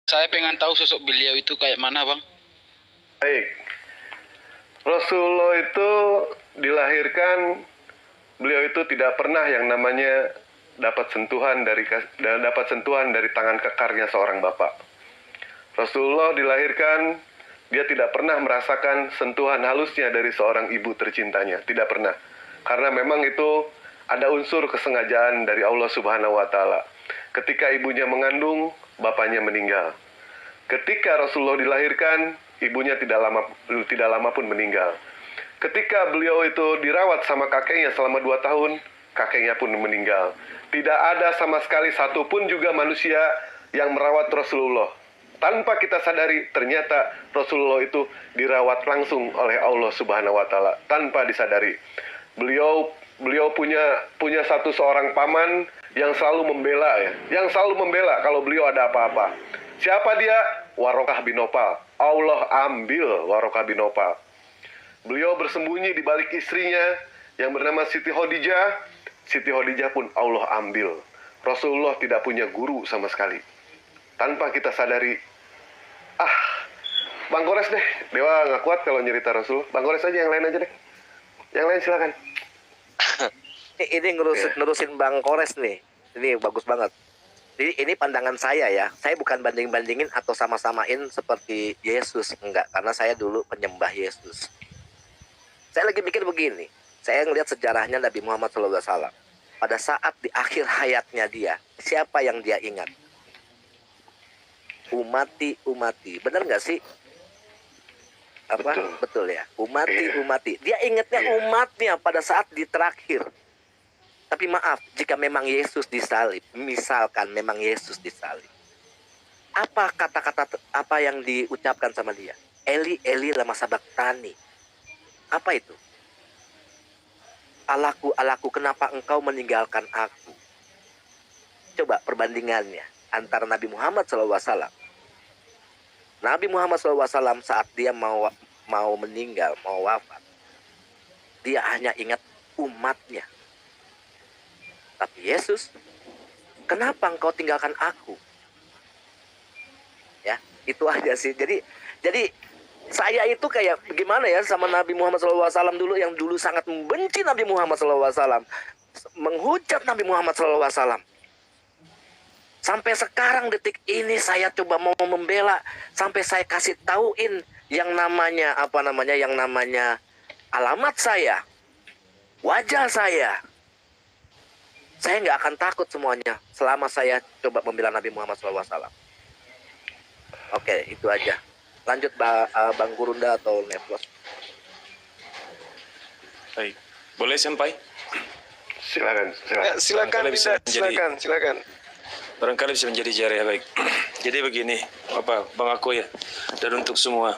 Saya pengen tahu sosok beliau itu kayak mana, Bang? Baik, Rasulullah itu dilahirkan, beliau itu tidak pernah yang namanya dapat sentuhan dari tangan kekarnya seorang bapak. Rasulullah dilahirkan, dia tidak pernah merasakan sentuhan halusnya dari seorang ibu tercintanya, tidak pernah. Karena memang itu ada unsur kesengajaan dari Allah Subhanahu wa taala. Ketika ibunya mengandung, bapaknya meninggal. Ketika Rasulullah dilahirkan, ibunya tidak lama pun meninggal. Ketika beliau itu dirawat sama kakeknya selama 2 tahun, kakeknya pun meninggal. Tidak ada sama sekali satupun juga manusia yang merawat Rasulullah. Tanpa kita sadari, ternyata Rasulullah itu dirawat langsung oleh Allah Subhanahu wa taala tanpa disadari. Beliau punya seorang paman yang selalu membela kalau beliau ada apa-apa. Siapa dia? Warokah bin Nopal. Allah ambil Warokah bin Nopal. Beliau bersembunyi di balik istrinya yang bernama Siti Khadijah. Siti Khadijah pun Allah ambil. Rasulullah tidak punya guru sama sekali. Tanpa kita sadari, Bang Gores deh, Dewa nggak kuat kalau nyerita Rasul. Bang Gores aja, yang lain aja deh. Yang lain silakan. Ini nerusin Bang Kores nih. Ini bagus banget. Jadi ini pandangan saya ya. Saya bukan banding-bandingin atau sama-samain seperti Yesus. Enggak, karena saya dulu penyembah Yesus. Saya lagi mikir begini. Saya ngelihat sejarahnya Nabi Muhammad SAW. Pada saat di akhir hayatnya dia, siapa yang dia ingat? Umati. Benar nggak sih? Betul ya. Umati. Dia ingatnya umatnya pada saat di terakhir. Tapi maaf, jika memang Yesus disalib, misalkan memang Yesus disalib, apa kata-kata apa yang diucapkan sama dia? Eli, Eli lama sabaktani. Apa itu? Alaku, kenapa engkau meninggalkan aku? Coba perbandingannya antara Nabi Muhammad SAW. Nabi Muhammad SAW saat dia mau meninggal, mau wafat, dia hanya ingat umatnya. Tapi Yesus, kenapa engkau tinggalkan aku? Ya, itu aja sih. Jadi saya itu kayak gimana ya sama Nabi Muhammad SAW dulu, yang dulu sangat membenci Nabi Muhammad SAW, menghujat Nabi Muhammad SAW. Sampai sekarang detik ini saya coba mau membela, sampai saya kasih tauin yang namanya alamat saya, wajah saya. Saya nggak akan takut semuanya selama saya coba membela Nabi Muhammad SAW. Oke, itu aja. Lanjut Bang Gurunda atau Neplos. Baik, boleh Senpai? Silakan. Silakan. Barangkali bisa menjadi jariah baik. Jadi begini, Bang Ako ya, dan untuk semua.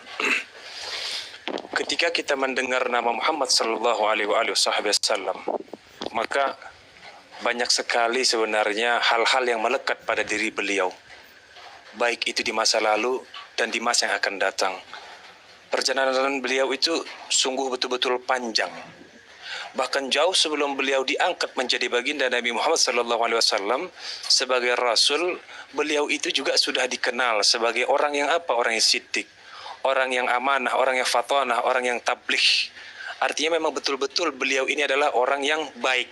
Ketika kita mendengar nama Muhammad Sallallahu Alaihi Wasallam, maka banyak sekali sebenarnya hal-hal yang melekat pada diri beliau, baik itu di masa lalu dan di masa yang akan datang. Perjalanan beliau itu sungguh betul-betul panjang. Bahkan jauh sebelum beliau diangkat menjadi baginda Nabi Muhammad SAW sebagai Rasul, beliau itu juga sudah dikenal sebagai orang yang Orang yang siddiq, orang yang amanah, orang yang fatanah, orang yang tabligh. Artinya memang betul-betul beliau ini adalah orang yang baik.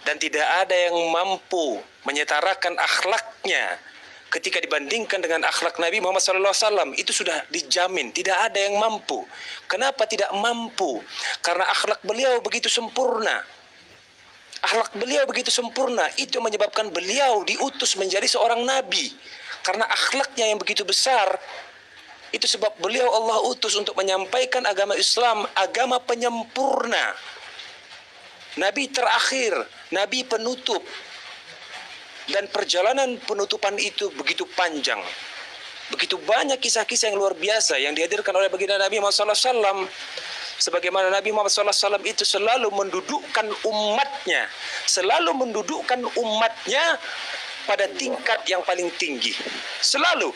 Dan tidak ada yang mampu menyetarakan akhlaknya ketika dibandingkan dengan akhlak Nabi Muhammad SAW. Itu sudah dijamin, tidak ada yang mampu. Kenapa tidak mampu? Karena akhlak beliau begitu sempurna. Akhlak beliau begitu sempurna, itu menyebabkan beliau diutus menjadi seorang nabi. Karena akhlaknya yang begitu besar, itu sebab beliau Allah utus untuk menyampaikan agama Islam, agama penyempurna. Nabi terakhir, Nabi penutup. Dan perjalanan penutupan itu begitu panjang. Begitu banyak kisah-kisah yang luar biasa yang dihadirkan oleh baginda Nabi Muhammad SAW. Sebagaimana Nabi Muhammad SAW itu selalu mendudukkan umatnya. Selalu mendudukkan umatnya pada tingkat yang paling tinggi. Selalu.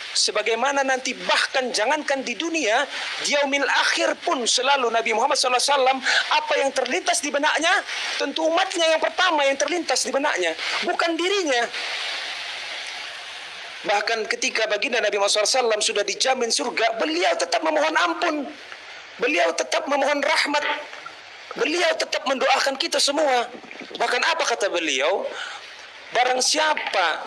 Sebagaimana nanti bahkan jangankan di dunia, di yaumil akhir pun selalu Nabi Muhammad SAW, apa yang terlintas di benaknya, tentu umatnya yang pertama yang terlintas di benaknya, bukan dirinya. Bahkan ketika baginda Nabi Muhammad SAW sudah dijamin surga, beliau tetap memohon ampun. Beliau tetap memohon rahmat. Beliau tetap mendoakan kita semua. Bahkan apa kata beliau? Barang siapa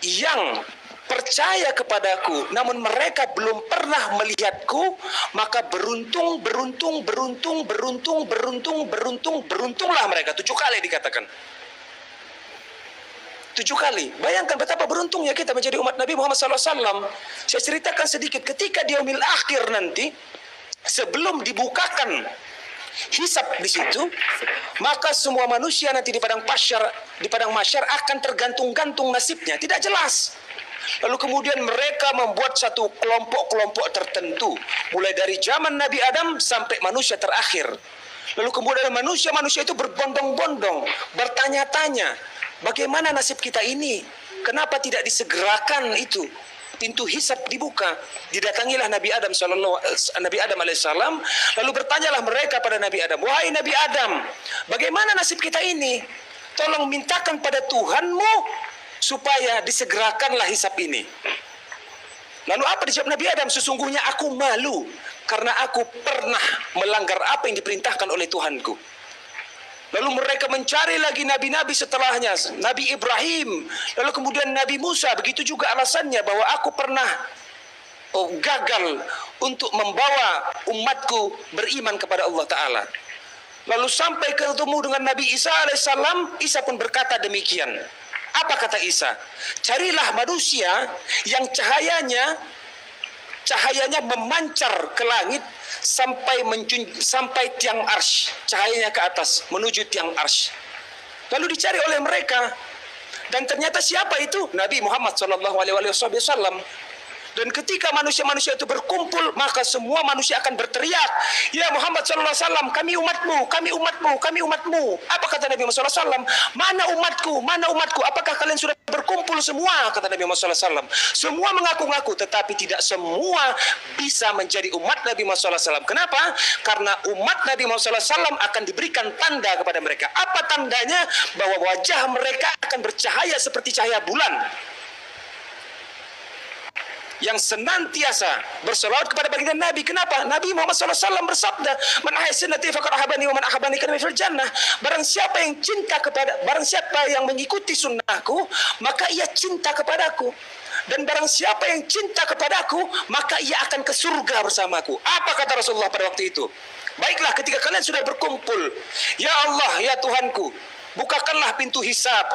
yang percaya kepadaku, namun mereka belum pernah melihatku, maka beruntunglah mereka. 7 kali dikatakan. 7 kali. Bayangkan betapa beruntungnya kita menjadi umat Nabi Muhammad SAW. Saya ceritakan sedikit. Ketika di yaumil akhir nanti, sebelum dibukakan hisab di situ, maka semua manusia nanti di padang mahsyar akan tergantung-gantung nasibnya. Tidak jelas. Lalu kemudian mereka membuat satu kelompok-kelompok tertentu, mulai dari zaman Nabi Adam sampai manusia terakhir. Lalu kemudian manusia-manusia itu berbondong-bondong, bertanya-tanya, bagaimana nasib kita ini? Kenapa tidak disegerakan itu? Pintu hisab dibuka. Didatangilah Nabi Adam alaihissalam, lalu bertanyalah mereka pada Nabi Adam, wahai Nabi Adam, bagaimana nasib kita ini? Tolong mintakan pada Tuhanmu supaya disegerakanlah hisab ini. Lalu apa dijawab Nabi Adam? Sesungguhnya aku malu karena aku pernah melanggar apa yang diperintahkan oleh Tuhanku. Lalu mereka mencari lagi nabi-nabi setelahnya, Nabi Ibrahim, lalu kemudian Nabi Musa. Begitu juga alasannya bahwa aku pernah gagal untuk membawa umatku beriman kepada Allah Ta'ala. Lalu sampai ketemu dengan Nabi Isa alaihissalam, Isa pun berkata demikian. Apa kata Isa? Carilah manusia yang cahayanya memancar ke langit sampai tiang arsy, cahayanya ke atas menuju tiang arsy. Lalu dicari oleh mereka, dan ternyata siapa itu? Nabi Muhammad SAW. Dan ketika manusia-manusia itu berkumpul, maka semua manusia akan berteriak, ya Muhammad SAW, kami umatmu, kami umatmu, kami umatmu. Apa kata Nabi Muhammad SAW? Mana umatku, mana umatku? Apakah kalian sudah berkumpul semua? Kata Nabi Muhammad SAW. Semua mengaku-ngaku, tetapi tidak semua bisa menjadi umat Nabi Muhammad SAW. Kenapa? Karena umat Nabi Muhammad SAW akan diberikan tanda kepada mereka. Apa tandanya? Bahwa wajah mereka akan bercahaya seperti cahaya bulan, yang senantiasa berselawat kepada baginda Nabi. Kenapa? Nabi Muhammad SAW bersabda, "Man ahsannati faqad ahabani wa man ahabani kana fil jannah." Barang siapa yang mengikuti sunnahku, maka ia cinta kepadaku. Dan barang siapa yang cinta kepadaku, maka ia akan ke surga bersamaku. Apa kata Rasulullah pada waktu itu? Baiklah, ketika kalian sudah berkumpul, ya Allah, ya Tuhanku, bukakanlah pintu hisab.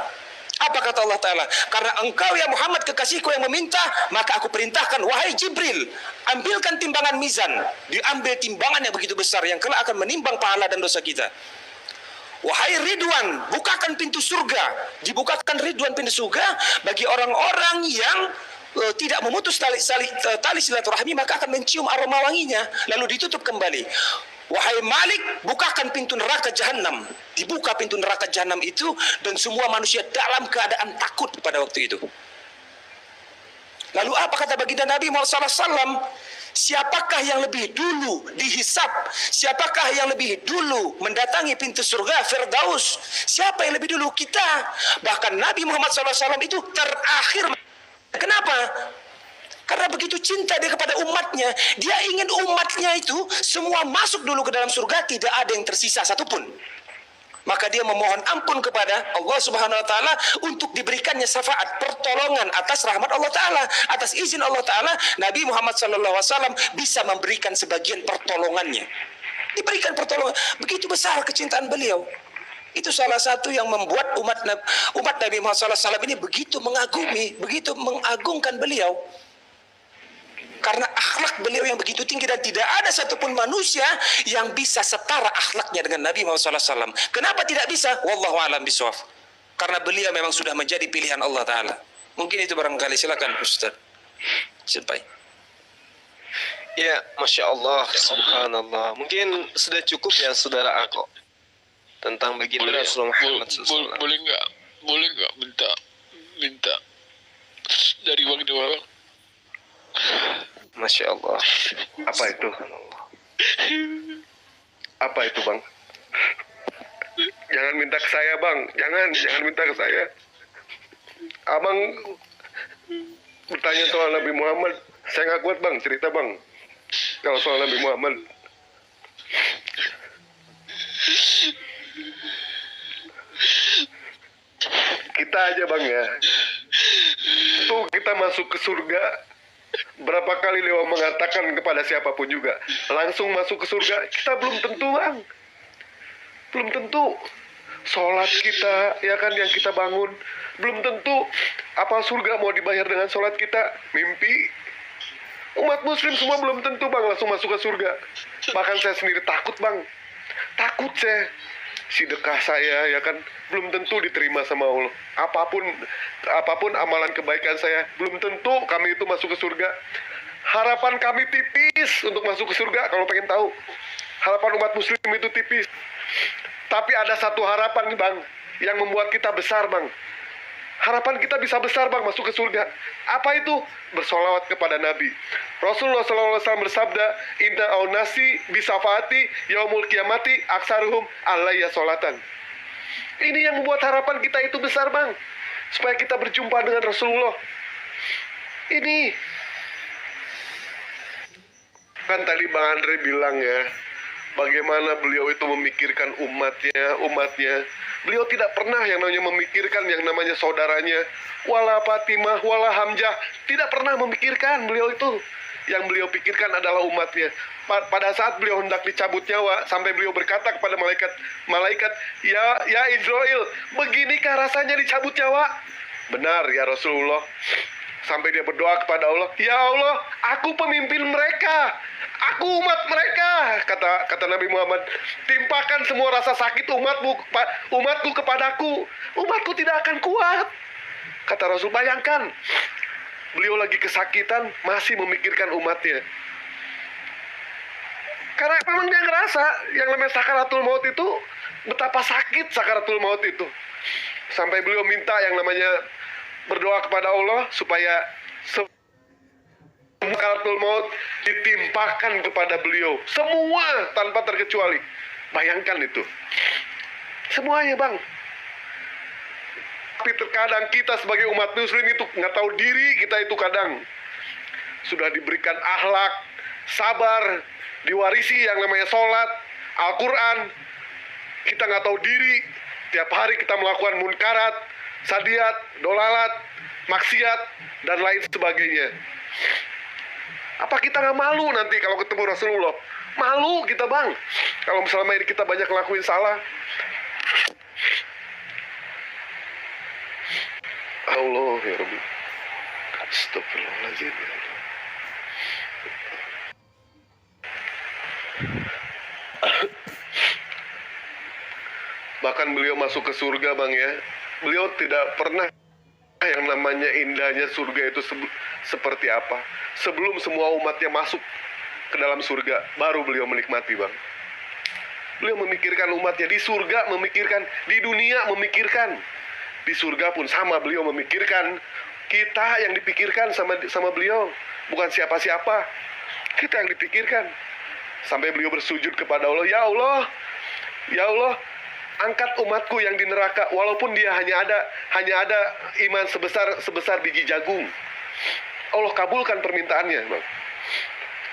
Apa kata Allah Ta'ala? Karena engkau ya Muhammad kekasihku yang meminta, maka aku perintahkan, wahai Jibril, ambilkan timbangan mizan. Diambil timbangan yang begitu besar yang kelak akan menimbang pahala dan dosa kita. Wahai Ridwan, bukakan pintu surga. Dibukakan Ridwan pintu surga bagi orang-orang yang tidak memutus tali silaturahmi, maka akan mencium aroma wanginya. Lalu ditutup kembali. Wahai Malik, bukakan pintu neraka jahanam. Dibuka pintu neraka jahanam itu, dan semua manusia dalam keadaan takut pada waktu itu. Lalu apa kata baginda Nabi Muhammad SAW? Siapakah yang lebih dulu dihisap? Siapakah yang lebih dulu mendatangi pintu surga Firdaus? Siapa yang lebih dulu? Kita. Bahkan Nabi Muhammad SAW itu terakhir. Kenapa? Karena begitu cinta dia kepada umatnya, dia ingin umatnya itu semua masuk dulu ke dalam surga, tidak ada yang tersisa satupun. Maka dia memohon ampun kepada Allah Subhanahu wa Ta'ala untuk diberikannya syafaat, pertolongan atas rahmat Allah Ta'ala, atas izin Allah Ta'ala. Nabi Muhammad SAW bisa memberikan sebagian pertolongannya. Diberikan pertolongan, begitu besar kecintaan beliau. Itu salah satu yang membuat umat Nabi Muhammad SAW ini begitu mengagumi, begitu mengagungkan beliau. Karena akhlak beliau yang begitu tinggi, dan tidak ada satupun manusia yang bisa setara akhlaknya dengan Nabi Muhammad SAW. Kenapa tidak bisa? Wallahu a'lam bishawab. Karena beliau memang sudah menjadi pilihan Allah Ta'ala. Mungkin itu barangkali. Silakan Ustaz. Sampai. Ya, Masya Allah, Subhanallah. Mungkin sudah cukup ya saudara Ako tentang baginda Rasulullah Muhammad SAW. Boleh nggak minta dari Bang Dewa? Masya Allah. Apa itu? Apa itu, Bang? Jangan minta ke saya, Bang. Jangan minta ke saya. Abang bertanya soal Nabi Muhammad, saya nggak kuat bang, cerita bang. Kalau soal Nabi Muhammad, kita aja bang ya, tuh kita masuk ke surga, berapa kali Leo mengatakan kepada siapapun juga, langsung masuk ke surga, kita belum tentu bang. Belum tentu. Sholat kita, ya kan, yang kita bangun, belum tentu apa surga mau dibayar dengan sholat kita. Mimpi. Umat muslim semua belum tentu bang langsung masuk ke surga. Bahkan saya sendiri takut bang. Takut saya. Sedekah saya, ya kan, belum tentu diterima sama Allah. Apapun amalan kebaikan saya, belum tentu kami itu masuk ke surga. Harapan kami tipis untuk masuk ke surga, kalau pengen tahu. Harapan umat muslim itu tipis. Tapi ada satu harapan nih bang, yang membuat kita besar bang. Harapan kita bisa besar bang masuk ke surga. Apa itu? Bersolawat kepada Nabi. Rasulullah SAW bersabda, Inna aunasi bisafaati yaumul kiamati aksaruhum alayya solatan. Ini yang membuat harapan kita itu besar bang. Supaya kita berjumpa dengan Rasulullah. Ini. Kan tadi Bang Andre bilang ya, bagaimana beliau itu memikirkan umatnya. Beliau tidak pernah yang namanya memikirkan yang namanya saudaranya. Wala Fatimah, wala Hamzah. Tidak pernah memikirkan beliau itu. Yang beliau pikirkan adalah umatnya. Pada saat beliau hendak dicabut nyawa, sampai beliau berkata kepada malaikat, Ya Israel, beginikah rasanya dicabut nyawa? Benar ya Rasulullah. Sampai dia berdoa kepada Allah, Ya Allah, aku pemimpin mereka. Aku umat mereka, kata Nabi Muhammad. Timpakan semua rasa sakit umatku kepadaku. Umatku tidak akan kuat. Kata Rasul, bayangkan. Beliau lagi kesakitan, masih memikirkan umatnya. Karena memang dia ngerasa yang namanya sakaratul maut itu, betapa sakit sakaratul maut itu. Sampai beliau minta yang namanya berdoa kepada Allah supaya sakaratul maut ditimpakan kepada beliau. Semua tanpa terkecuali. Bayangkan itu. Semuanya bang. Tapi terkadang kita sebagai umat muslim itu nggak tahu diri kita itu kadang. Sudah diberikan akhlak, sabar, diwarisi yang namanya sholat, Al-Quran. Kita nggak tahu diri. Tiap hari kita melakukan munkarat, sadiat, dolalat, maksiat, dan lain sebagainya. Apa kita nggak malu nanti kalau ketemu Rasulullah? Malu kita bang. Kalau selama ini kita banyak ngelakuin salah. Allah ya Rabbi. Astagfirullahaladzim. Bahkan beliau masuk ke surga bang ya. Beliau tidak pernah yang namanya indahnya surga itu seperti apa. Sebelum semua umatnya masuk ke dalam surga, baru beliau menikmati bang. Beliau memikirkan umatnya di surga, memikirkan di dunia, memikirkan di surga pun sama. Beliau memikirkan kita yang dipikirkan sama beliau, bukan siapa-siapa. Kita yang dipikirkan. Sampai beliau bersujud kepada Allah, Ya Allah, angkat umatku yang di neraka, walaupun dia hanya ada iman sebesar biji jagung. Allah kabulkan permintaannya, bang.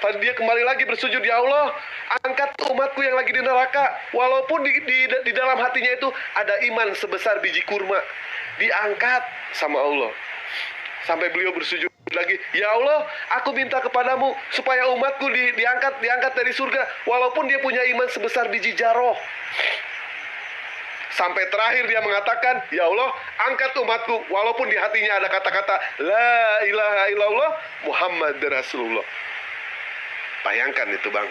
Lalu dia kembali lagi bersujud, Ya Allah, angkat umatku yang lagi di neraka, walaupun di dalam hatinya itu ada iman sebesar biji kurma. Diangkat sama Allah. Sampai beliau bersujud lagi, Ya Allah, aku minta kepadamu supaya umatku diangkat dari surga, walaupun dia punya iman sebesar biji jaroh. Sampai terakhir dia mengatakan, Ya Allah, angkat umatku, walaupun di hatinya ada kata-kata La ilaha illallah Muhammad Rasulullah. Bayangkan itu bang.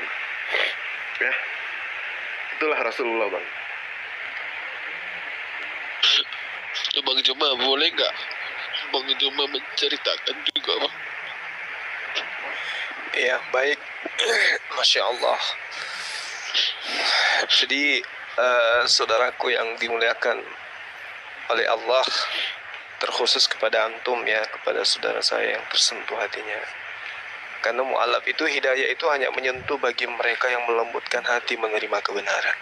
Ya, itulah Rasulullah bang. Bang Joma, boleh nggak Bang Joma menceritakan juga bang? Ya, baik. Masya Allah. Jadi, saudaraku yang dimuliakan oleh Allah, terkhusus kepada antum ya, kepada saudara saya yang tersentuh hatinya. Karena mu'alaf itu, hidayah itu hanya menyentuh bagi mereka yang melembutkan hati menerima kebenaran.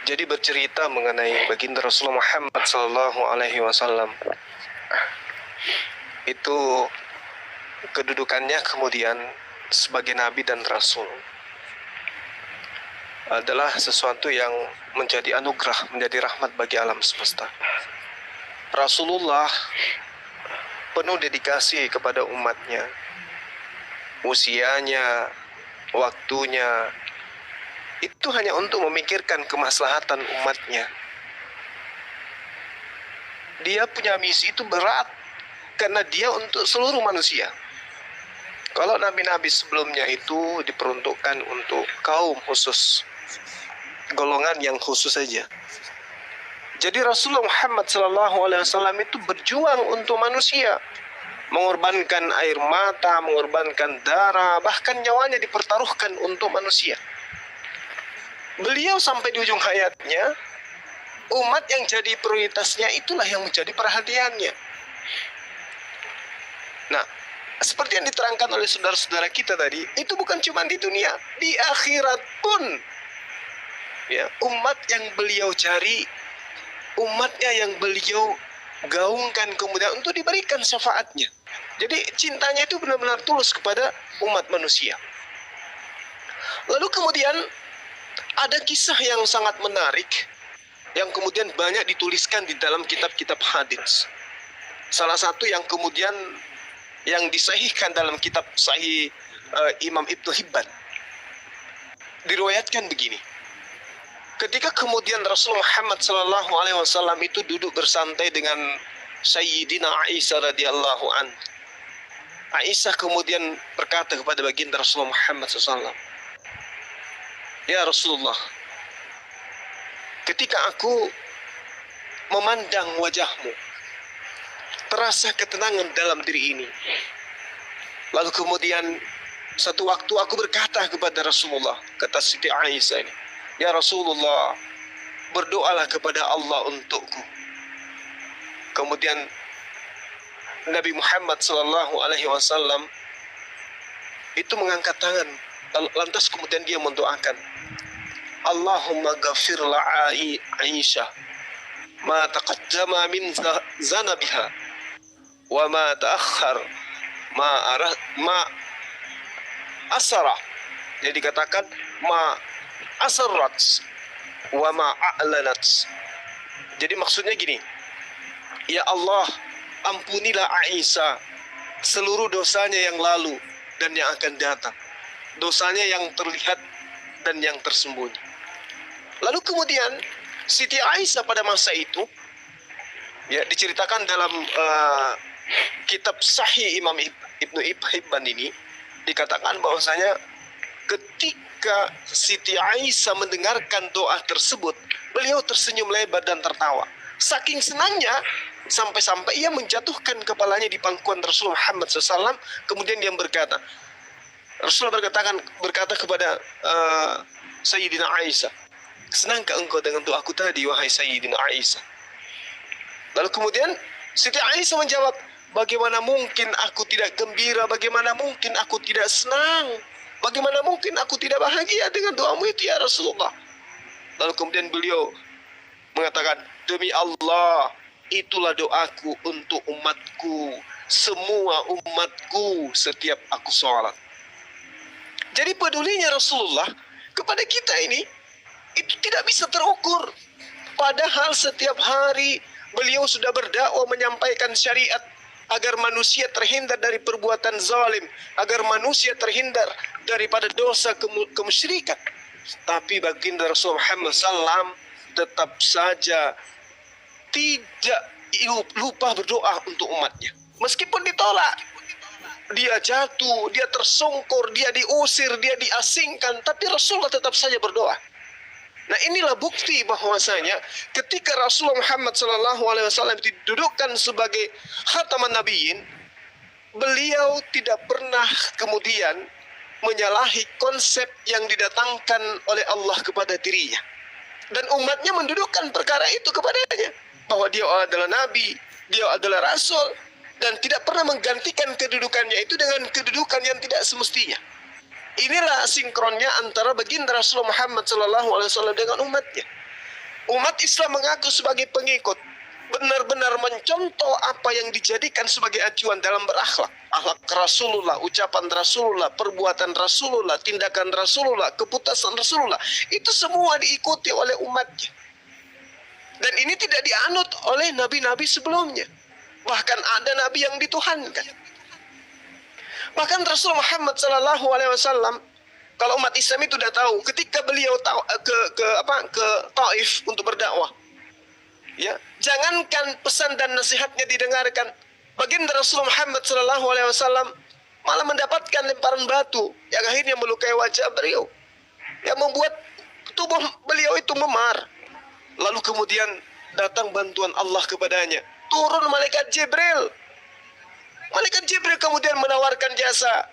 Jadi bercerita mengenai baginda Rasulullah Muhammad SAW, itu kedudukannya kemudian sebagai nabi dan rasul adalah sesuatu yang menjadi anugerah, menjadi rahmat bagi alam semesta. Rasulullah penuh dedikasi kepada umatnya. Usianya, waktunya, itu hanya untuk memikirkan kemaslahatan umatnya. Dia punya misi itu berat, karena dia untuk seluruh manusia. Kalau nabi-nabi sebelumnya itu diperuntukkan untuk kaum khusus, golongan yang khusus saja. Jadi Rasulullah Muhammad SAW itu berjuang untuk manusia, mengorbankan air mata, mengorbankan darah, bahkan nyawanya dipertaruhkan untuk manusia. Beliau sampai di ujung hayatnya, umat yang jadi prioritasnya itulah yang menjadi perhatiannya. Nah, seperti yang diterangkan oleh saudara-saudara kita tadi, itu bukan cuma di dunia, di akhirat pun. Ya, umat yang beliau cari, umatnya yang beliau gaungkan kemudian untuk diberikan syafaatnya. Jadi cintanya itu benar-benar tulus kepada umat manusia. Lalu kemudian ada kisah yang sangat menarik yang kemudian banyak dituliskan di dalam kitab-kitab hadis. Salah satu yang kemudian yang disahihkan dalam kitab Sahih Imam Ibnu Hibban, diriwayatkan begini. Ketika kemudian Rasulullah Muhammad SAW itu duduk bersantai dengan Sayyidina Aisyah radhiyallahu an. Aisyah kemudian berkata kepada baginda Rasulullah Muhammad SAW, "Ya Rasulullah, ketika aku memandang wajahmu, terasa ketenangan dalam diri ini. Lalu kemudian satu waktu aku berkata kepada Rasulullah," kata Siti Aisyah ini, "Ya Rasulullah, berdoalah kepada Allah untukku." Kemudian Nabi Muhammad SAW itu mengangkat tangan, lantas kemudian dia mendoakan, "Allahumma ghafir la'i Aisyah ma taqaddama min zanabiha wa ma ta'akhkhar ma asara." Jadi dikatakan ma asarrat wa ma a'lanat. Jadi maksudnya gini, ya Allah, ampunilah Aisyah seluruh dosanya yang lalu dan yang akan datang, dosanya yang terlihat dan yang tersembunyi. Lalu kemudian Siti Aisyah pada masa itu, ya, diceritakan dalam kitab Sahih Imam Ibnu Hibban ini, dikatakan bahwasanya ketika Siti Aisyah mendengarkan doa tersebut, beliau tersenyum lebar dan tertawa. Saking senangnya, sampai-sampai ia menjatuhkan kepalanya di pangkuan Rasulullah Muhammad SAW. Kemudian dia berkata, Rasulullah berkata kepada Sayyidina Aisyah, "Senangkah engkau dengan doaku tadi, wahai Sayyidina Aisyah?" Lalu kemudian Siti Aisyah menjawab, "Bagaimana mungkin aku tidak gembira? Bagaimana mungkin aku tidak senang? Bagaimana mungkin aku tidak bahagia dengan doamu itu, ya Rasulullah?" Lalu kemudian beliau mengatakan, "Demi Allah, itulah doaku untuk umatku, semua umatku setiap aku sholat." Jadi pedulinya Rasulullah kepada kita ini itu tidak bisa terukur. Padahal setiap hari beliau sudah berdakwah menyampaikan syariat agar manusia terhindar dari perbuatan zalim, agar manusia terhindar daripada dosa kemusyrikan. Tapi baginda Rasulullah Muhammad SAW tetap saja tidak lupa berdoa untuk umatnya. Meskipun ditolak, dia jatuh, dia tersungkur, dia diusir, dia diasingkan, tapi Rasulullah tetap saja berdoa. Nah, inilah bukti bahwasanya ketika Rasulullah Muhammad SAW didudukkan sebagai khataman nabiyyin, beliau tidak pernah kemudian menyalahi konsep yang didatangkan oleh Allah kepada dirinya. Dan umatnya mendudukkan perkara itu kepadanya, bahwa dia adalah nabi, dia adalah rasul, dan tidak pernah menggantikan kedudukannya itu dengan kedudukan yang tidak semestinya. Inilah sinkronnya antara baginda Rasulullah Muhammad SAW dengan umatnya. Umat Islam mengaku sebagai pengikut, benar-benar mencontoh apa yang dijadikan sebagai acuan dalam berakhlak. Akhlak Rasulullah, ucapan Rasulullah, perbuatan Rasulullah, tindakan Rasulullah, keputusan Rasulullah. Itu semua diikuti oleh umatnya. Dan ini tidak dianut oleh nabi-nabi sebelumnya. Bahkan ada nabi yang dituhankan. Bahkan Rasul Muhammad SAW, kalau umat Islam itu sudah tahu, ketika beliau ke Taif untuk berdakwah, ya, jangankan pesan dan nasihatnya didengarkan, baginda Rasul Muhammad SAW malah mendapatkan lemparan batu yang akhirnya melukai wajah beliau, yang membuat tubuh beliau itu memar. Lalu kemudian datang bantuan Allah kepadanya, turun malaikat Jibril. Malaikat Jibril kemudian menawarkan jasa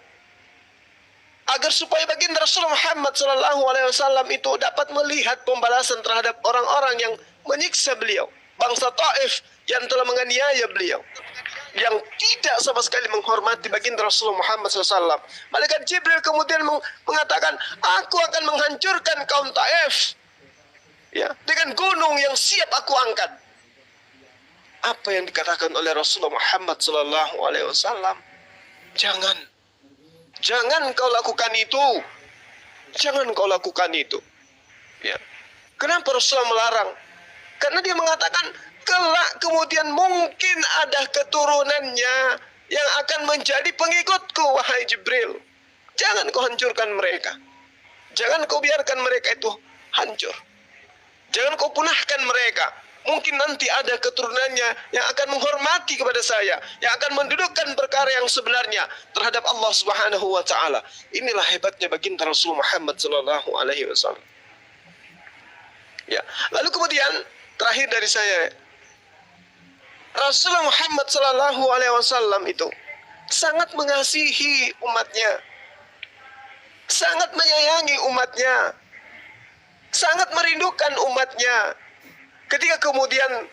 agar supaya baginda Rasul Muhammad SAW itu dapat melihat pembalasan terhadap orang-orang yang menyiksa beliau, bangsa Taif yang telah menganiaya beliau, yang tidak sama sekali menghormati baginda Rasul Muhammad SAW. Malaikat Jibril kemudian mengatakan, aku akan menghancurkan kaum Taif, ya, dengan gunung yang siap aku angkat. Apa yang dikatakan oleh Rasulullah Muhammad SAW? Jangan kau lakukan itu. Jangan kau lakukan itu. Ya. Kenapa Rasulullah melarang? Karena dia mengatakan, kelak kemudian mungkin ada keturunannya yang akan menjadi pengikutku, wahai Jibril. Jangan kau hancurkan mereka. Jangan kau biarkan mereka itu hancur. Jangan kau punahkan mereka. Mungkin nanti ada keturunannya yang akan menghormati kepada saya, yang akan mendudukkan perkara yang sebenarnya terhadap Allah Subhanahu wa taala. Inilah hebatnya baginda Rasul Muhammad sallallahu alaihi wasallam. Ya, lalu kemudian terakhir dari saya, Rasulullah Muhammad sallallahu alaihi wasallam itu sangat mengasihi umatnya, sangat menyayangi umatnya, sangat merindukan umatnya. Ketika kemudian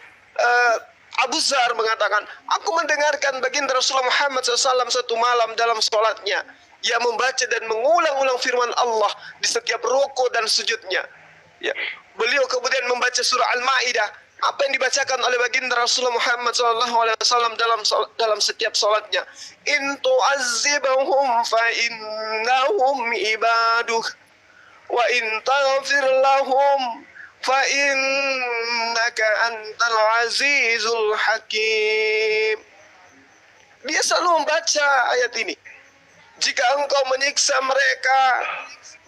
Abu Zar mengatakan, aku mendengarkan baginda Rasulullah Muhammad SAW satu malam dalam sholatnya, ia membaca dan mengulang-ulang firman Allah di setiap rukuk dan sujudnya. Ya. Beliau kemudian membaca surah Al-Ma'idah, apa yang dibacakan oleh baginda Rasulullah Muhammad SAW dalam setiap sholatnya. In tu'azzibahum fa innahum ibaduh, wa in taghfir lahum fa innaka antal azizul hakim. Dia selalu membaca ayat ini. Jika engkau menyiksa mereka,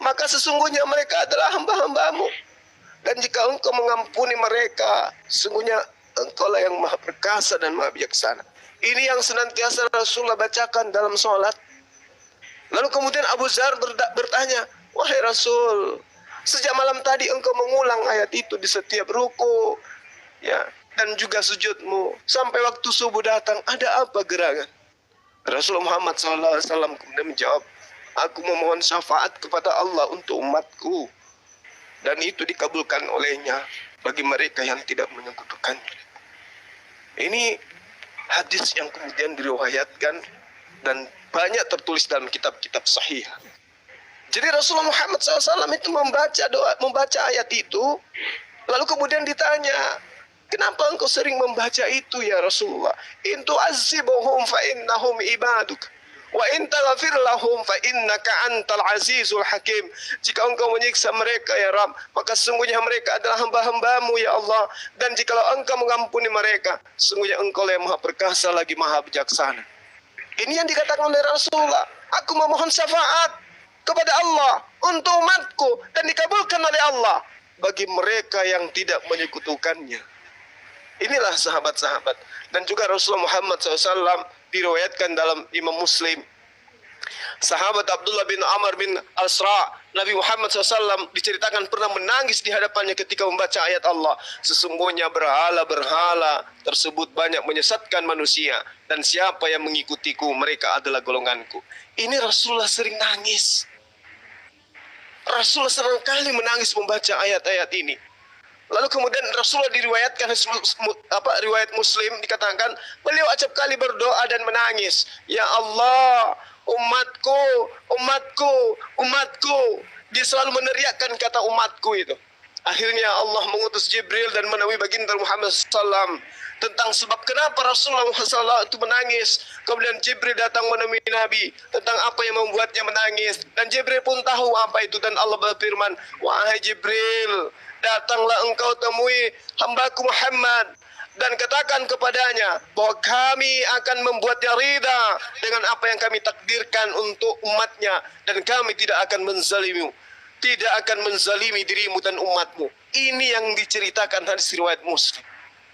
maka sesungguhnya mereka adalah hamba-hambamu. Dan jika engkau mengampuni mereka, sesungguhnya engkaulah yang maha perkasa dan maha bijaksana. Ini yang senantiasa Rasulullah bacakan dalam sholat. Lalu kemudian Abu Zar bertanya, wahai Rasul, sejak malam tadi engkau mengulang ayat itu di setiap ruku, ya, dan juga sujudmu. Sampai waktu subuh datang, ada apa gerangan? Rasulullah Muhammad SAW kemudian menjawab, aku memohon syafaat kepada Allah untuk umatku. Dan itu dikabulkan olehnya bagi mereka yang tidak menyekutukan. Ini hadis yang kemudian diriwayatkan dan banyak tertulis dalam kitab-kitab sahih. Jadi Rasulullah Muhammad SAW itu membaca ayat itu, lalu kemudian ditanya, kenapa engkau sering membaca itu ya Rasulullah? In tu'azzibuhum fa innahum ibaduk, wa in taghfir lahum fa innaka antal azizul hakim. Jika engkau menyiksa mereka ya Rabb, maka sesungguhnya mereka adalah hamba-hambamu ya Allah. Dan jikalau engkau mengampuni mereka, sesungguhnya engkau yang maha perkasa lagi maha bijaksana. Ini yang dikatakan oleh Rasulullah. Aku memohon syafaat kepada Allah untuk umatku dan dikabulkan oleh Allah bagi mereka yang tidak menyekutukannya. Inilah sahabat-sahabat. Dan juga Rasulullah Muhammad SAW diriwayatkan dalam Imam Muslim. Sahabat Abdullah bin Amr bin Asra, Nabi Muhammad SAW diceritakan pernah menangis di hadapannya ketika membaca ayat Allah. Sesungguhnya berhala-berhala tersebut banyak menyesatkan manusia, dan siapa yang mengikutiku, mereka adalah golonganku. Ini Rasulullah sering nangis. Rasulullah sering kali menangis membaca ayat-ayat ini. Lalu kemudian Rasulullah diriwayatkan riwayat Muslim dikatakan beliau acap kali berdoa dan menangis, ya Allah, umatku, umatku, umatku. Dia selalu meneriakkan kata umatku itu. Akhirnya Allah mengutus Jibril dan menemui baginda Muhammad SAW tentang sebab kenapa Rasulullah SAW itu menangis. Kemudian Jibril datang menemui Nabi tentang apa yang membuatnya menangis. Dan Jibril pun tahu apa itu. Dan Allah berfirman, wahai Jibril, datanglah engkau temui hambaku Muhammad dan katakan kepadanya bahwa kami akan membuatnya ridha dengan apa yang kami takdirkan untuk umatnya, dan kami tidak akan menzalimimu, tidak akan menzalimi dirimu dan umatmu. Ini yang diceritakan hadis riwayat Muslim.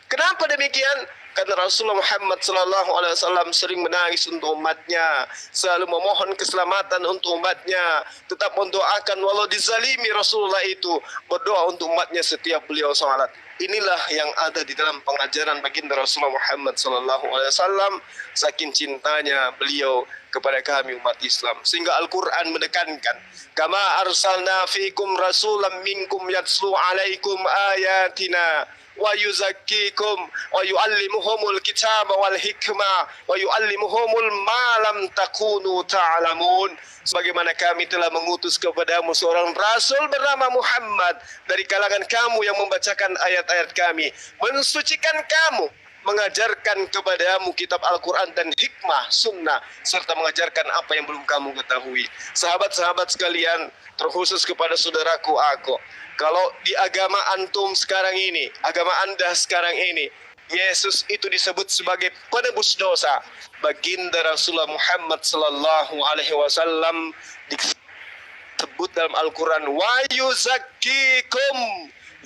Kenapa demikian? Karena Rasulullah Muhammad SAW sering menangis untuk umatnya, selalu memohon keselamatan untuk umatnya, tetap mendoakan walau dizalimi. Rasulullah itu berdoa untuk umatnya setiap beliau salat. Inilah yang ada di dalam pengajaran baginda Rasulullah Muhammad SAW, saking cintanya beliau kepada kami umat Islam, sehingga Al-Quran menekankan, kama arsalna fikum rasulam minkum yatslu alaikum ayatina wa yuzakkikum wa yuallimuhumul kitaba wal hikmah wa yuallimuhumul ma lam takunu ta'lamun. Sebagaimana kami telah mengutus kepadamu seorang rasul bernama Muhammad dari kalangan kamu yang membacakan ayat-ayat kami, mensucikan kamu, mengajarkan kepadamu kitab Al-Quran dan hikmah, sunnah, serta mengajarkan apa yang belum kamu ketahui. Sahabat-sahabat sekalian, terkhusus kepada saudaraku aku, kalau di agama antum sekarang ini, agama anda sekarang ini, Yesus itu disebut sebagai penebus dosa. Baginda Rasulullah Muhammad sallallahu alaihi wasallam disebut dalam Al-Quran, wa yuzakkikum,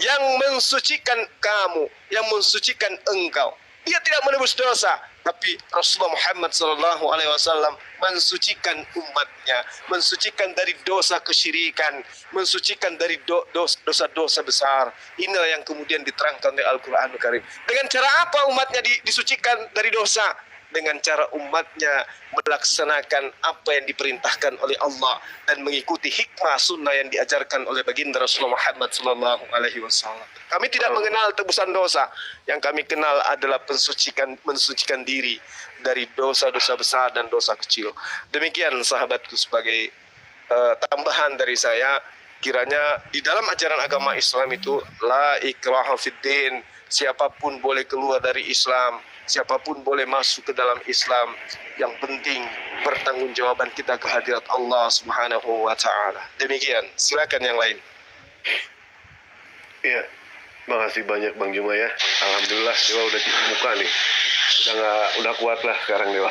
yang mensucikan kamu, yang mensucikan engkau. Dia tidak menebus dosa, tapi Rasulullah Muhammad SAW mensucikan umatnya, mensucikan dari dosa kesyirikan, mensucikan dari dosa-dosa besar. Inilah yang kemudian diterangkan oleh Al-Quranul Karim. Dengan cara apa umatnya disucikan dari dosa? Dengan cara umatnya melaksanakan apa yang diperintahkan oleh Allah dan mengikuti hikmah sunnah yang diajarkan oleh baginda Rasulullah Muhammad SAW. Kami tidak mengenal tebusan dosa. Yang kami kenal adalah mensucikan diri dari dosa-dosa besar dan dosa kecil. Demikian sahabatku, sebagai tambahan dari saya, kiranya di dalam ajaran agama Islam itu la ikraha fiddin, siapapun boleh keluar dari Islam, siapapun boleh masuk ke dalam Islam. Yang penting pertanggungjawaban kita ke hadirat Allah Subhanahu wa taala. Demikian, silakan yang lain. Iya, makasih banyak Bang Juma ya. Alhamdulillah Dewa udah cuci muka nih. Udah kuat lah sekarang Dewa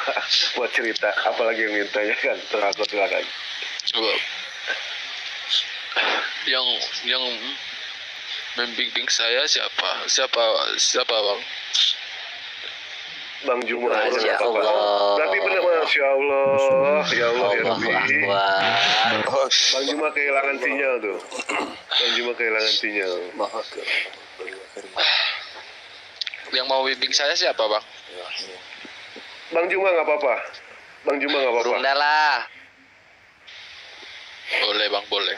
buat cerita. Apalagi yang mintanya kan, terangkat silakan. Coba yang membimbing saya siapa Bang? Bang Juma aja Masya nggak apa-apa. Allah. Berarti benar, Masya Allah, ya Allah ya Allahu Rabbi. Akbar. Bang Juma kehilangan sinyal tuh. Bang Juma kehilangan sinyal. Yang mau bimbing saya siapa Bang? Bang Juma nggak apa-apa. Bang Juma nggak apa-apa. Bunda lah. Boleh Bang, boleh.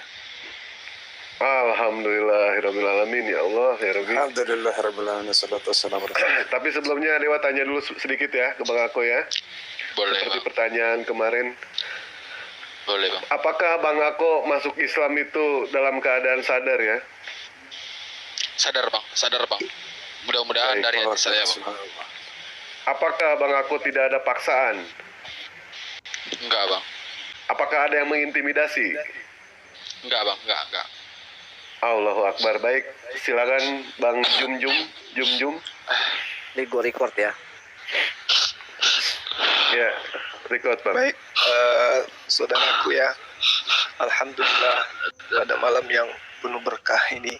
Alhamdulillahirrabbilalamin, ya Allah ya Rabbi. Alhamdulillahirrahmanirrahim. Salatu wassalamu ala rasulillah. Tapi sebelumnya Dewa tanya dulu sedikit ya ke Bang Ako ya. Boleh Seperti Bang. pertanyaan kemarin. Boleh Bang. Apakah Bang Ako masuk Islam itu dalam keadaan sadar ya? Sadar Bang. Mudah-mudahan Baik, dari hati saya Bang. Apakah Bang Ako tidak ada paksaan? Enggak Bang. Apakah ada yang mengintimidasi? Enggak Bang, enggak. Allahu Akbar. Baik, silakan Bang Jum. Ini gue record ya. Ya, record Bang. Baik, saudaraku ya, alhamdulillah pada malam yang penuh berkah ini,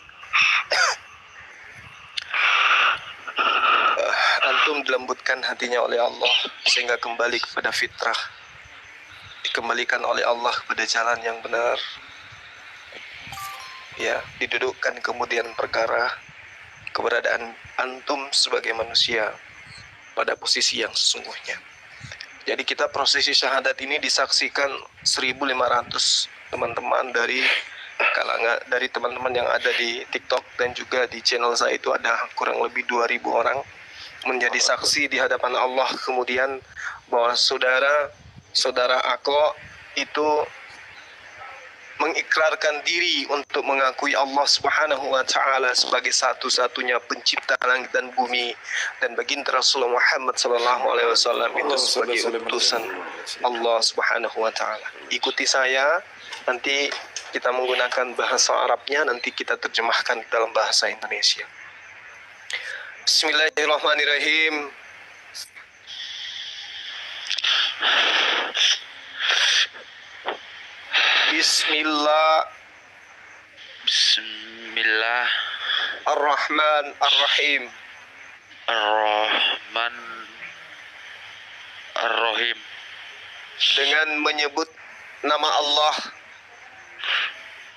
antum dilembutkan hatinya oleh Allah sehingga kembali kepada fitrah, dikembalikan oleh Allah kepada jalan yang benar. Ya, didudukkan kemudian perkara keberadaan antum sebagai manusia pada posisi yang sesungguhnya. Jadi kita prosesi syahadat ini disaksikan 1.500 teman-teman dari teman-teman yang ada di TikTok, dan juga di channel saya itu ada kurang lebih 2.000 orang menjadi saksi di hadapan Allah kemudian bahwa saudara Ako itu mengikrarkan diri untuk mengakui Allah Subhanahu wa taala sebagai satu-satunya pencipta langit dan bumi, dan baginda Rasulullah Muhammad sallallahu alaihi wasallam itu sebagai utusan Allah Subhanahu wa taala. Ikuti saya, nanti kita menggunakan bahasa Arabnya, nanti kita terjemahkan dalam bahasa Indonesia. Bismillahirrahmanirrahim. Bismillah Ar-Rahman Ar-Rahim. Ar-Rahman Ar-Rahim. Dengan menyebut nama Allah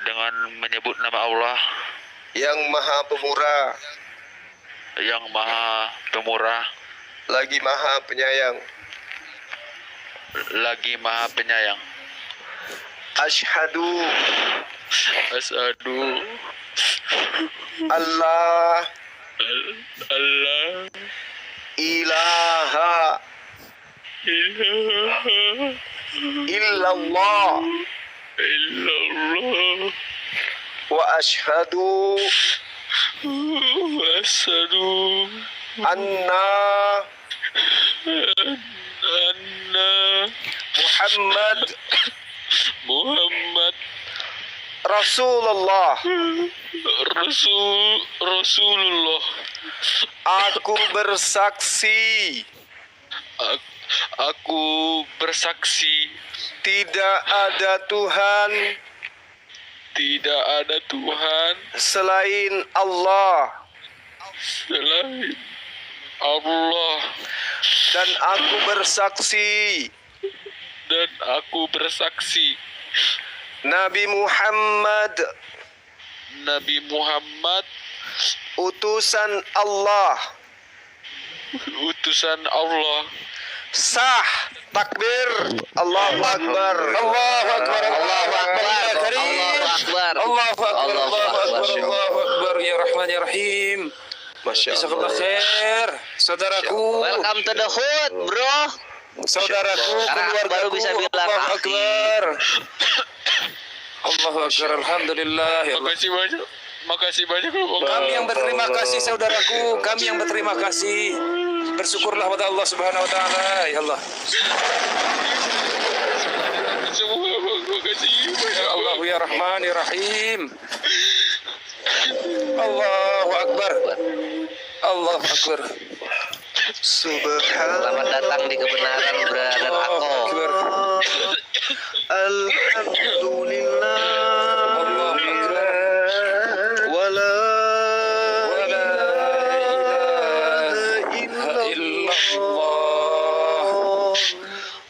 Dengan menyebut nama Allah yang Maha Pemurah, yang Maha Pemurah, lagi Maha Penyayang. lagi Maha Penyayang. Asyhadu Asyhadu Allah Allah ilaha ilaha illallah illallah wa asyhadu wa asyhadu anna anna Muhammad Muhammad Rasulullah. Rasulullah. Aku bersaksi Aku bersaksi tidak ada Tuhan tidak ada Tuhan selain Allah, selain Allah, dan aku bersaksi Nabi Muhammad utusan Allah. Sah. Takbir. Allahu Akbar. Allahu Akbar. Allahu Akbar. Allahu Akbar. Allahu Akbar. Allahu Akbar. Allahu Akbar ya Rahman ya Rahim. Masya Jazakallah Allah. khair. Saudaraku, Welcome to the hood, bro. saudaraku, Sekarang keluargaku, baru bisa bilang Allahu akhi. Akbar. Allahu Akbar, alhamdulillah ya Allah. Makasih banyak Bang. Kami yang berterima kasih saudaraku, kami yang berterima kasih. Bersyukurlah pada Allah Subhanahu wa taala, ya Allah. Semua Bang, makasih Ya Allah ya Rahman ya Rahim. Allahu Akbar. Allahu Akbar. Selamat datang di kebenaran, brother Allahu Ako. Akbar. Alhamdulillah. Allahu Akbar. Wala Wala ilaha illallah.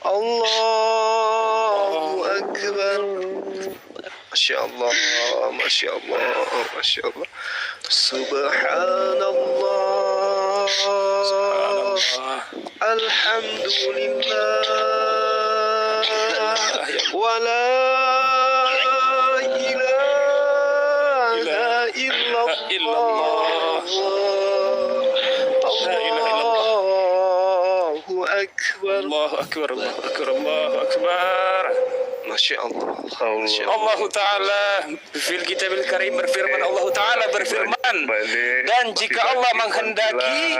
Allahu Akbar. Masya Allah, Masya Allah, Masya Allah. Subhanallah. Alhamdulillah. Wala ilaha illallah. Allahu Akbar. Allahu Akbar. Allahu Akbar. Allahu Akbar. Masya Allah. Masya Allah Ta'ala fil kitabil karim berfirman, Allah Ta'ala berfirman, dan jika Allah menghendaki,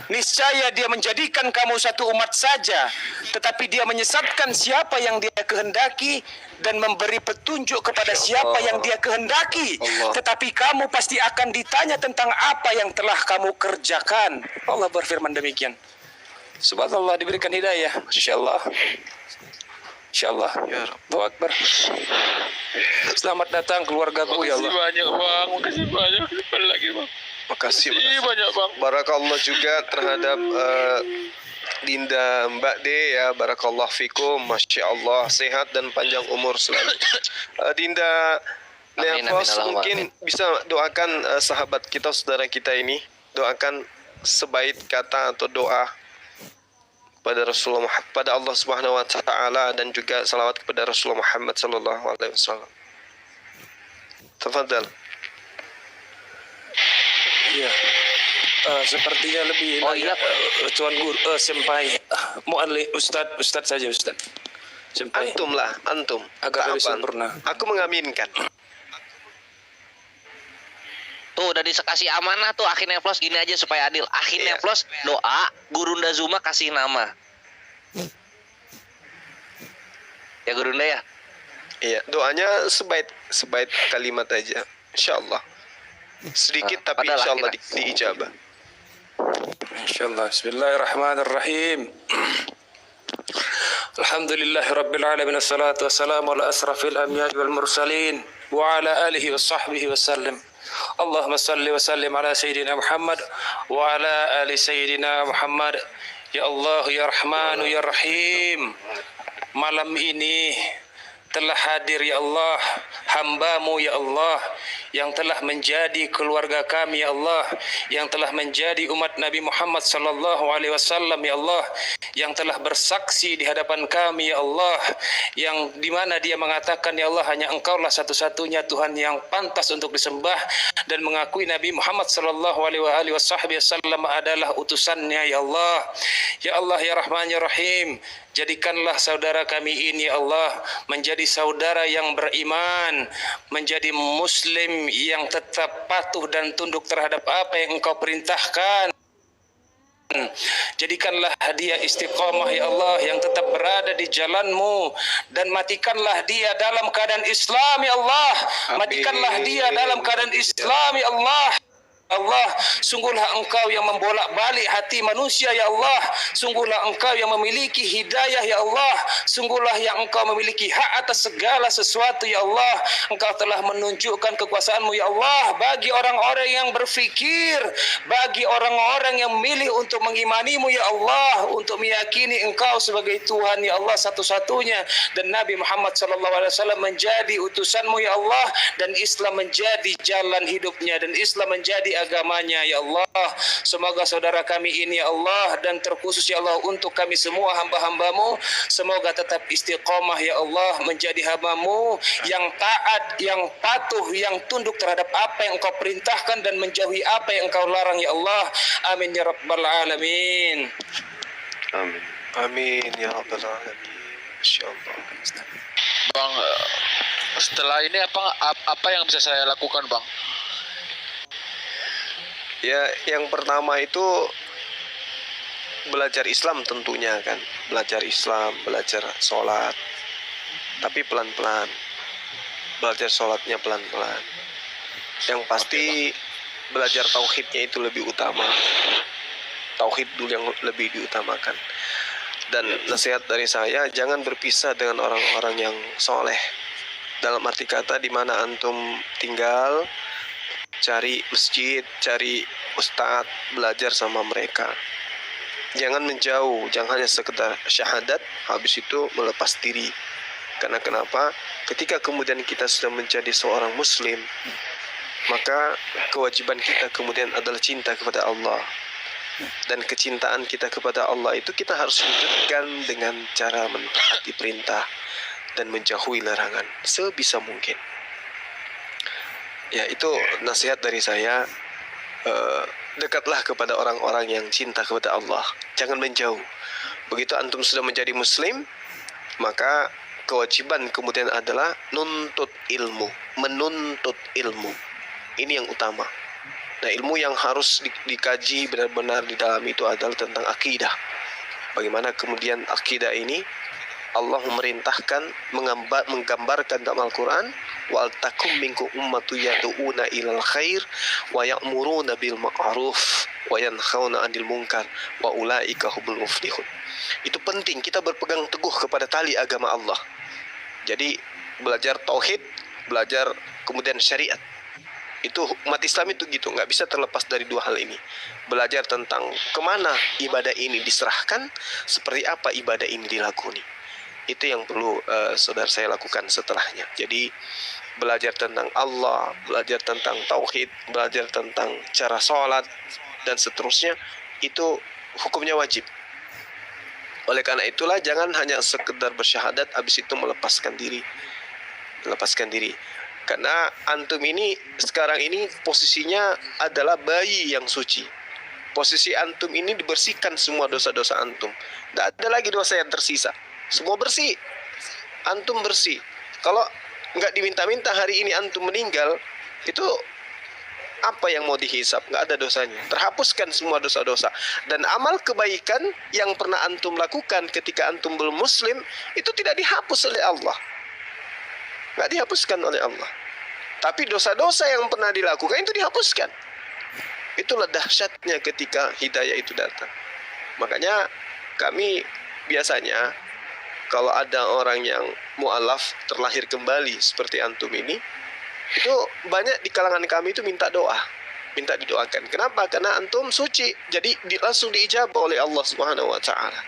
niscaya dia menjadikan kamu satu umat saja, tetapi dia menyesatkan siapa yang dia kehendaki dan memberi petunjuk kepada siapa yang dia kehendaki. Tetapi kamu pasti akan ditanya tentang apa yang telah kamu kerjakan. Allah berfirman demikian. Subhanallah, diberikan hidayah. InsyaAllah. InsyaAllah. Ya Rabb. Allahu Akbar. Selamat datang keluargaku ya Makasih Allah. banyak Bang, makasih banyak. Sekali lagi Bang. Makasih. Makasih banyak Bang. Barakallah juga terhadap Dinda Mbak D ya, barakallah fikum, masya Allah, sehat dan panjang umur selalu. Dinda Amin, Leafos, amin, mungkin bisa doakan sahabat kita, saudara kita ini, doakan sebaik kata atau doa pada Rasulullah, pada Allah Subhanahu wa taala, dan juga salawat kepada Rasulullah Muhammad sallallahu alaihi wasallam. Tafadhal. Iya. Sepertinya lebih Oh, iya. Tuan Guru, senpai, muallim, Ustadz saja Ustadz. Sampai Antum lah, antum. agar lebih Tak apa. sempurna. Aku mengaminkan. Tuh udah dikasih amanah tuh akhirnya plus gini aja supaya adil. Akhirnya Iya. plus doa Gurunda Zuma kasih nama. Ya Gurunda ya. Iya, doanya sebaik kalimat aja. Insyaallah. Sedikit tapi padahal insyaallah akhirnya. diijabah. Insyaallah. Bismillahirrahmanirrahim. Alhamdulillahi Rabbil Alamin. Assalatu wassalamu ala asrafil anbiya'i wal mursalin wa ala alihi wa sahbihi wa sallim. Allahumma salli wa sallim ala Sayyidina Muhammad wa ala ali Sayyidina Muhammad. Ya Allah, Ya Rahmanu, Ya Rahim. Malam ini telah hadir ya Allah hamba-Mu ya Allah yang telah menjadi keluarga kami ya Allah, yang telah menjadi umat Nabi Muhammad sallallahu alaihi wasallam ya Allah, yang telah bersaksi di hadapan kami ya Allah, yang di mana dia mengatakan ya Allah hanya Engkaulah satu-satunya Tuhan yang pantas untuk disembah, dan mengakui Nabi Muhammad sallallahu alaihi wasallam adalah utusannya ya Allah. Ya Allah ya Rahman ya Rahim, jadikanlah saudara kami ini ya Allah menjadi saudara yang beriman, menjadi muslim yang tetap patuh dan tunduk terhadap apa yang Engkau perintahkan. Jadikanlah dia istiqamah ya Allah yang tetap berada di jalan-Mu, dan matikanlah dia dalam keadaan Islam ya Allah. Matikanlah dia dalam keadaan Islam ya Allah. Allah, sungguhlah Engkau yang membolak-balik hati manusia ya Allah. Sungguhlah Engkau yang memiliki hidayah ya Allah. Sungguhlah yang Engkau memiliki hak atas segala sesuatu ya Allah. Engkau telah menunjukkan kekuasaan-Mu ya Allah bagi orang-orang yang berfikir, bagi orang-orang yang memilih untuk mengimani-Mu ya Allah, untuk meyakini Engkau sebagai Tuhan ya Allah satu-satunya, dan Nabi Muhammad SAW menjadi utusan-Mu ya Allah, dan Islam menjadi jalan hidupnya, dan Islam menjadi agamanya ya Allah. Semoga saudara kami ini ya Allah, dan terkhusus ya Allah untuk kami semua hamba-hamba-Mu, semoga tetap istiqomah ya Allah menjadi hamba-Mu yang taat, yang patuh, yang tunduk terhadap apa yang Engkau perintahkan dan menjauhi apa yang Engkau larang ya Allah. Amin ya rabbal alamin. Amin. Amin ya rabbal alamin. Insyaallah. Bang, setelah ini apa yang bisa saya lakukan, Bang? Ya, yang pertama itu belajar Islam tentunya kan. Belajar Islam, belajar sholat. Tapi pelan-pelan. Belajar sholatnya pelan-pelan. Yang pasti belajar tauhidnya itu lebih utama. Tauhid dulu yang lebih diutamakan. Dan nasihat dari saya, jangan berpisah dengan orang-orang yang soleh. Dalam arti kata di mana antum tinggal, cari masjid, cari ustadz, belajar sama mereka. Jangan menjauh, jangan hanya sekedar syahadat, habis itu melepas diri. Karena kenapa? Ketika kemudian kita sudah menjadi seorang muslim, maka kewajiban kita kemudian adalah cinta kepada Allah. Dan kecintaan kita kepada Allah itu kita harus wujudkan dengan cara mentaati perintah dan menjauhi larangan sebisa mungkin. Ya, itu nasihat dari saya. Dekatlah kepada orang-orang yang cinta kepada Allah. Jangan menjauh. Begitu antum sudah menjadi muslim, maka kewajiban kemudian adalah nuntut ilmu, menuntut ilmu. Ini yang utama. Nah, ilmu yang harus dikaji benar-benar di dalam itu adalah tentang akidah. Bagaimana kemudian akidah ini Allah memerintahkan, menggambarkan dalam Al-Quran, wal takum minkum ummatu yad'una ilal khair wa ya'muruna bil ma'ruf wa yanhauna 'anil munkar wa ulaika humul muflihun. Itu penting, kita berpegang teguh kepada tali agama Allah. Jadi belajar tauhid, belajar kemudian syariat. Itu umat Islam itu gitu, nggak bisa terlepas dari dua hal ini. Belajar tentang kemana ibadah ini diserahkan, seperti apa ibadah ini dilakoni. Itu yang perlu saudara saya lakukan setelahnya. Jadi belajar tentang Allah, belajar tentang tauhid, belajar tentang cara sholat dan seterusnya, itu hukumnya wajib. Oleh karena itulah jangan hanya sekedar bersyahadat habis itu melepaskan diri. Karena antum ini sekarang ini posisinya adalah bayi yang suci. Posisi antum ini dibersihkan semua dosa-dosa antum. Tidak ada lagi dosa yang tersisa. Semua bersih. antum bersih. Kalau nggak diminta-minta hari ini antum meninggal, itu apa yang mau dihisap? Nggak ada dosanya. Terhapuskan semua dosa-dosa. Dan amal kebaikan yang pernah antum lakukan ketika antum belum muslim, itu tidak dihapus oleh Allah. Nggak dihapuskan oleh Allah. Tapi dosa-dosa yang pernah dilakukan itu dihapuskan. Itulah dahsyatnya ketika hidayah itu datang. Makanya kami biasanya kalau ada orang yang mu'alaf terlahir kembali seperti antum ini, itu banyak di kalangan kami itu minta doa, minta didoakan. Kenapa? Karena antum suci, jadi langsung diijabah oleh Allah Subhanahu wa taala.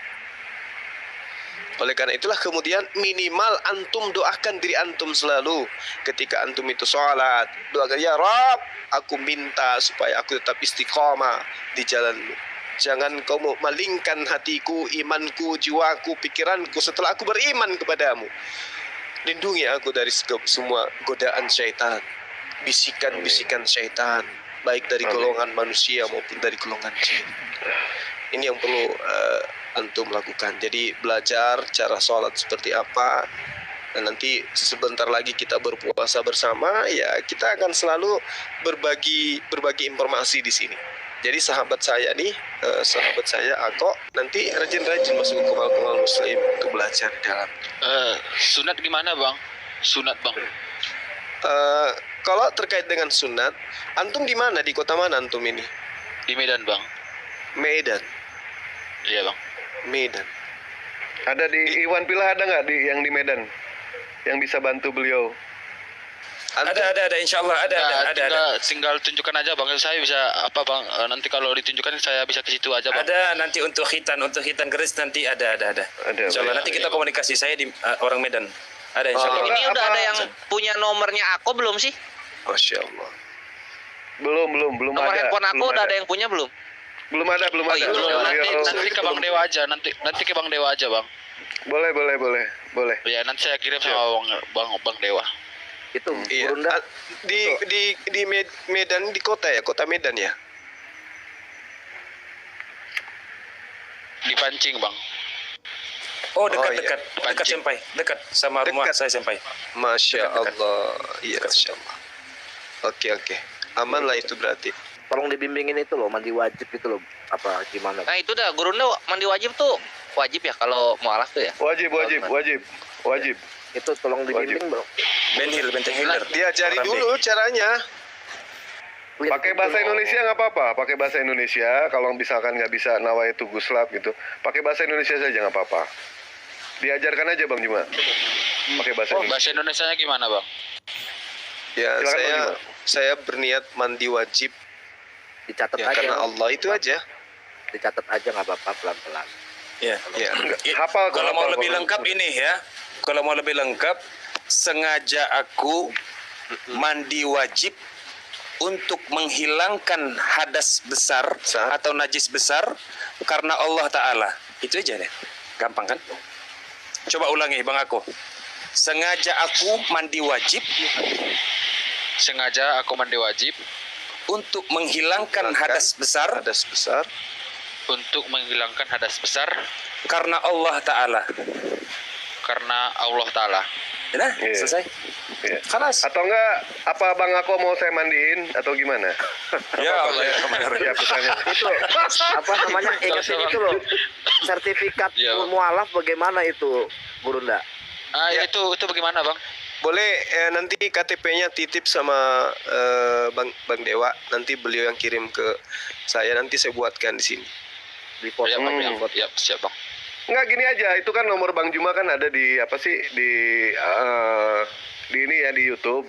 Oleh karena itulah kemudian minimal antum doakan diri antum selalu ketika antum itu sholat, doakan, ya Rabb, aku minta supaya aku tetap istiqamah di jalan-Mu. Jangan kau malingkan hatiku, imanku, jiwaku, pikiranku setelah aku beriman kepadamu. Lindungi aku dari semua godaan syaitan, bisikan-bisikan syaitan, baik dari golongan manusia maupun dari golongan jin. Ini yang perlu antum lakukan. Jadi belajar cara sholat seperti apa. Dan nanti sebentar lagi kita berpuasa bersama, ya kita akan selalu berbagi informasi di sini. Jadi sahabat saya nih, sahabat saya Ako, nanti rajin-rajin masuk ke kemal muslim untuk belajar di dalam. Sunat gimana bang? Sunat bang. Kalau terkait dengan sunat, antum di mana? Di kota mana antum ini? Di Medan bang. Medan. Iya bang. Medan. Ada di Iwan Pilah, ada nggak yang di Medan yang bisa bantu beliau? Ada, insya Allah ada. Tinggal tunjukkan aja bang. Saya bisa apa bang? Nanti kalau ditunjukkan saya bisa ke situ aja bang. Ada nanti untuk khitan keris nanti ada. Insya Allah nanti kita komunikasi. Saya di orang Medan. Ada insya Allah. Ini udah ada yang punya nomornya aku belum sih? Masya Allah. Belum Nomor ada. handphone aku udah ada yang punya belum? Belum ada. iya, Nanti ke Bang Dewa aja. Nanti ke Bang Dewa aja bang. Boleh. Ya nanti saya kirim sama bang Dewa. Itu Iya. Gurunda Di Medan, di kota ya, kota Medan ya. Dipancing bang. Oh iya. dekat sampai dekat sama rumah Dekat. saya sampai. Masya Dekat. Allah. Iya, Masya Allah. Oke. Aman lah itu berarti. tolong dibimbingin itu loh, mandi wajib itu loh, apa gimana? Nah itu dah Gurunda mandi wajib tuh wajib ya kalau mualaf tuh ya. Wajib. Itu tolong dibimbing bro. Benteng hilir. Diajari dulu caranya. Pakai bahasa Indonesia nggak apa-apa. Pakai bahasa Indonesia. Kalau misalkan nggak bisa nawaitu guslab gitu, pakai bahasa Indonesia saja nggak apa-apa. Diajarkan aja Bang Juma. Pakai bahasa Indonesia. Bahasa Indonesianya gimana bang? Ya, Silakan, Bang Juma. saya berniat mandi wajib Dicatat ya, aja. karena Allah itu aja. Dicatat aja nggak apa-apa, pelan-pelan. Ya. Ya. Hafal Kalau mau hafal. lebih lengkap ini ya. Kalau mau lebih lengkap, sengaja aku mandi wajib untuk menghilangkan hadas besar atau najis besar karena Allah Ta'ala. Itu aja deh. Gampang kan? Coba ulangi Bang Ako. Sengaja aku mandi wajib untuk menghilangkan hadas besar Untuk menghilangkan hadas besar karena Allah Ta'ala. Nah, Iya. selesai. Iya. Kalas. Atau enggak, apa Bang Ako mau saya mandiin atau gimana? Ya Allah ya. Ya pesannya. Itu apa namanya? Ingetin itu loh. Sertifikat Iya, Bang. mualaf bagaimana itu Gurunda? itu bagaimana bang? Boleh nanti KTP-nya titip sama Bang Dewa. Nanti beliau yang kirim ke saya. Nanti saya buatkan di sini. Di pos Ya bang, ya siap bang. Enggak, gini aja, itu kan nomor Bang Juma kan ada di apa sih di ini ya di YouTube.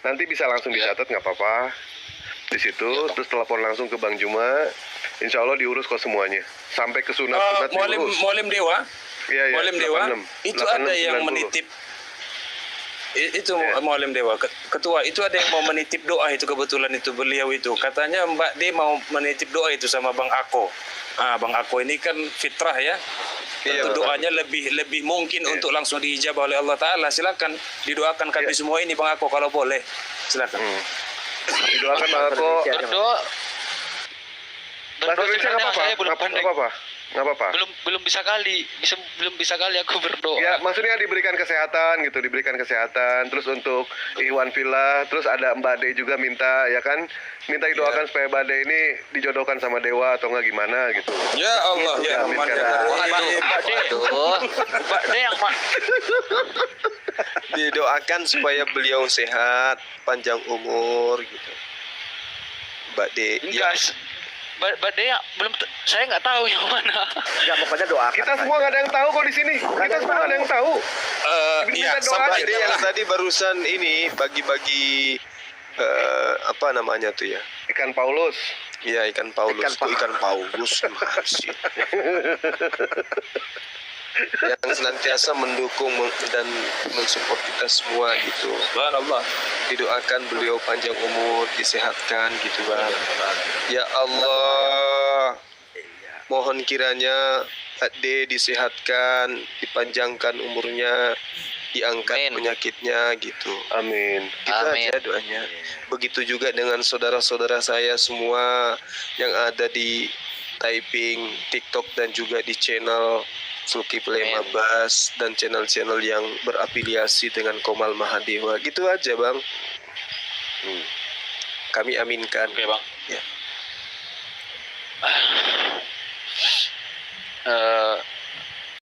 Nanti bisa langsung Iya. dicatat nggak apa-apa di situ. Iya, Bang. Terus telepon langsung ke Bang Juma. Insya Allah diurus kok semuanya. Sampai ke sunat diurus. Mualim Dewa. Iya, Mualim Dewa 86, itu 86, ada yang 90. menitip itu Ya. Mualim Dewa ketua itu ada yang mau menitip doa itu kebetulan itu beliau itu katanya Mbak D mau menitip doa itu sama Bang Ako. Bang Ako ini kan fitrah ya. Iya, Tentu betul. doanya lebih mungkin untuk langsung diijabah oleh Allah Taala. Silakan didoakan kami semua ini Bang Ako kalau boleh. Silakan. Didoakan Bang Ako. Berdoa Bahasa Indonesia nggak apa-apa. saya belum pandai. Nggak apa-apa. Belum bisa kali. belum bisa kali aku berdoa. Ya, maksudnya diberikan kesehatan gitu, diberikan kesehatan. Terus untuk Iwan Villa, terus ada Mbak De juga minta, ya kan? Minta didoakan supaya Mbak De ini dijodohkan sama dewa atau enggak gimana gitu. Ya Allah, ya Amin, Rahman, ya karena- Rahim. Aduh. Pak De yang Didoakan supaya beliau sehat, panjang umur gitu. Mbak De. Ya, Enggak. Mbak Dea belum saya nggak tahu yang mana. Ya pokoknya doakan. Kita semua nggak ada yang tahu kok di sini. Kita semua nggak ada yang tahu. Kita Iya, minta doa sampai Mbak De yang tadi barusan ini bagi-bagi apa namanya tuh ya? Ikan Paulus. Iya, ikan Paulus. Ikan Kok ikan Paulus gimana sih? Yang senantiasa mendukung dan mensupport kita semua gitu. Subhanallah. Didoakan beliau panjang umur, disehatkan gitu Bang. Ya Allah, mohon kiranya Ade disehatkan, dipanjangkan umurnya, diangkat Amin. penyakitnya gitu. Amin. Gitu Amin. aja doanya. Begitu juga dengan saudara-saudara saya semua yang ada di typing, TikTok dan juga di channel Zulkifli Amin. Mabas dan channel-channel yang berafiliasi dengan Komal Mahadewa. Gitu aja, Bang. Kami aminkan. Oke, Bang. Ya.